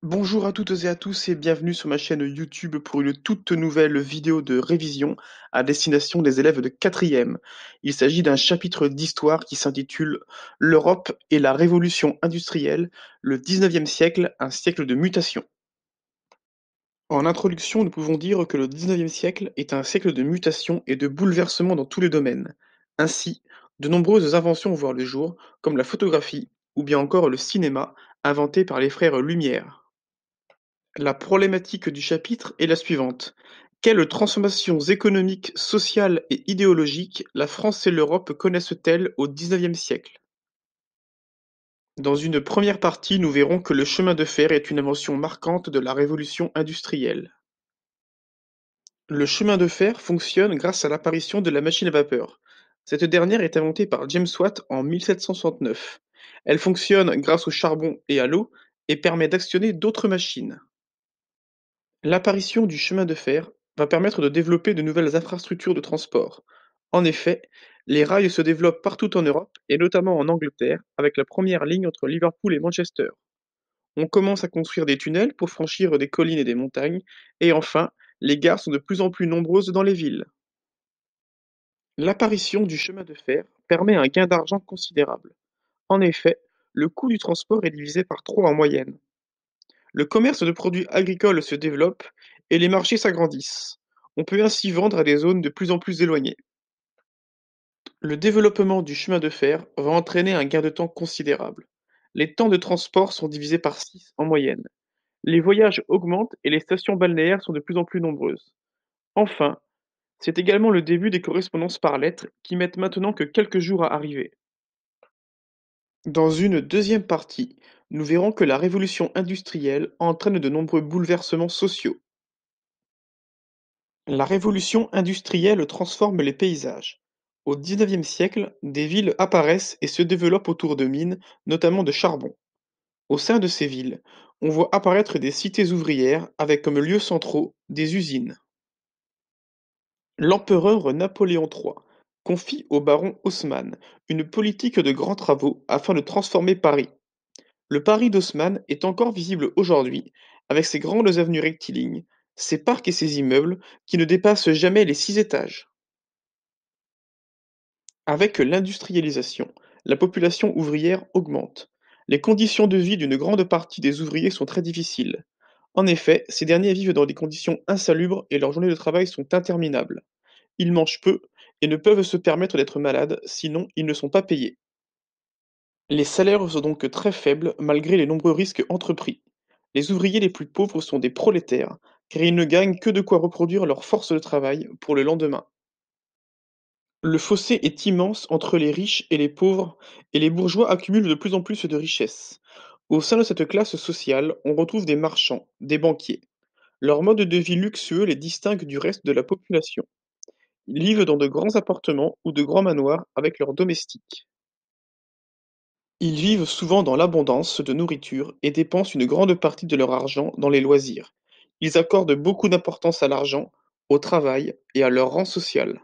Bonjour à toutes et à tous et bienvenue sur ma chaîne YouTube pour une toute nouvelle vidéo de révision à destination des élèves de quatrième. Il s'agit d'un chapitre d'histoire qui s'intitule L'Europe et la révolution industrielle, le 19e siècle, un siècle de mutation. En introduction, nous pouvons dire que le 19e siècle est un siècle de mutation et de bouleversements dans tous les domaines. Ainsi, de nombreuses inventions voient le jour, comme la photographie ou bien encore le cinéma, inventé par les frères Lumière. La problématique du chapitre est la suivante: quelles transformations économiques, sociales et idéologiques la France et l'Europe connaissent-elles au XIXe siècle? Dans une première partie, nous verrons que le chemin de fer est une invention marquante de la révolution industrielle. Le chemin de fer fonctionne grâce à l'apparition de la machine à vapeur. Cette dernière est inventée par James Watt en 1769. Elle fonctionne grâce au charbon et à l'eau et permet d'actionner d'autres machines. L'apparition du chemin de fer va permettre de développer de nouvelles infrastructures de transport. En effet, les rails se développent partout en Europe et notamment en Angleterre avec la première ligne entre Liverpool et Manchester. On commence à construire des tunnels pour franchir des collines et des montagnes et enfin, les gares sont de plus en plus nombreuses dans les villes. L'apparition du chemin de fer permet un gain d'argent considérable. En effet, le coût du transport est divisé par 3 en moyenne. Le commerce de produits agricoles se développe et les marchés s'agrandissent. On peut ainsi vendre à des zones de plus en plus éloignées. Le développement du chemin de fer va entraîner un gain de temps considérable. Les temps de transport sont divisés par 6 en moyenne. Les voyages augmentent et les stations balnéaires sont de plus en plus nombreuses. Enfin, c'est également le début des correspondances par lettres qui mettent maintenant que quelques jours à arriver. Dans une deuxième partie, nous verrons que la révolution industrielle entraîne de nombreux bouleversements sociaux. La révolution industrielle transforme les paysages. Au XIXe siècle, des villes apparaissent et se développent autour de mines, notamment de charbon. Au sein de ces villes, on voit apparaître des cités ouvrières avec comme lieux centraux des usines. L'empereur Napoléon III confie au baron Haussmann une politique de grands travaux afin de transformer Paris. Le Paris d'Haussmann est encore visible aujourd'hui, avec ses grandes avenues rectilignes, ses parcs et ses immeubles qui ne dépassent jamais les 6 étages. Avec l'industrialisation, la population ouvrière augmente. Les conditions de vie d'une grande partie des ouvriers sont très difficiles. En effet, ces derniers vivent dans des conditions insalubres et leurs journées de travail sont interminables. Ils mangent peu et ne peuvent se permettre d'être malades, sinon ils ne sont pas payés. Les salaires sont donc très faibles malgré les nombreux risques entrepris. Les ouvriers les plus pauvres sont des prolétaires, car ils ne gagnent que de quoi reproduire leur force de travail pour le lendemain. Le fossé est immense entre les riches et les pauvres, et les bourgeois accumulent de plus en plus de richesses. Au sein de cette classe sociale, on retrouve des marchands, des banquiers. Leur mode de vie luxueux les distingue du reste de la population. Ils vivent dans de grands appartements ou de grands manoirs avec leurs domestiques. Ils vivent souvent dans l'abondance de nourriture et dépensent une grande partie de leur argent dans les loisirs. Ils accordent beaucoup d'importance à l'argent, au travail et à leur rang social.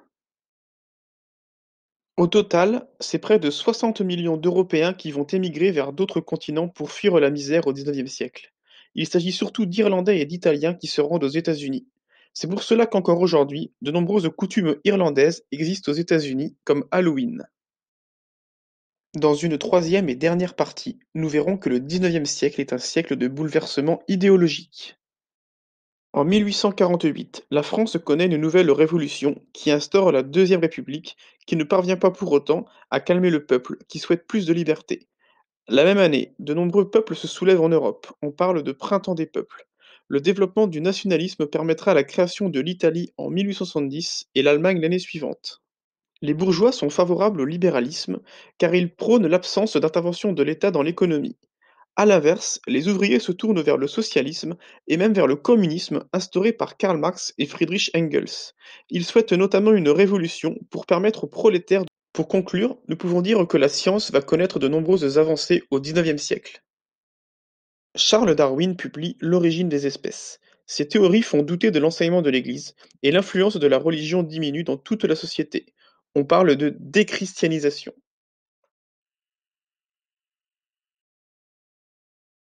Au total, c'est près de 60 millions d'Européens qui vont émigrer vers d'autres continents pour fuir la misère au XIXe siècle. Il s'agit surtout d'Irlandais et d'Italiens qui se rendent aux États-Unis. C'est pour cela qu'encore aujourd'hui, de nombreuses coutumes irlandaises existent aux États-Unis, comme Halloween. Dans une troisième et dernière partie, nous verrons que le XIXe siècle est un siècle de bouleversements idéologiques. En 1848, la France connaît une nouvelle révolution qui instaure la Deuxième République, qui ne parvient pas pour autant à calmer le peuple, qui souhaite plus de liberté. La même année, de nombreux peuples se soulèvent en Europe, on parle de printemps des peuples. Le développement du nationalisme permettra la création de l'Italie en 1870 et l'Allemagne l'année suivante. Les bourgeois sont favorables au libéralisme car ils prônent l'absence d'intervention de l'État dans l'économie. À l'inverse, les ouvriers se tournent vers le socialisme et même vers le communisme instauré par Karl Marx et Friedrich Engels. Ils souhaitent notamment une révolution pour permettre aux prolétaires. Pour conclure, nous pouvons dire que la science va connaître de nombreuses avancées au XIXe siècle. Charles Darwin publie L'origine des espèces. Ces théories font douter de l'enseignement de l'Église et l'influence de la religion diminue dans toute la société. On parle de déchristianisation.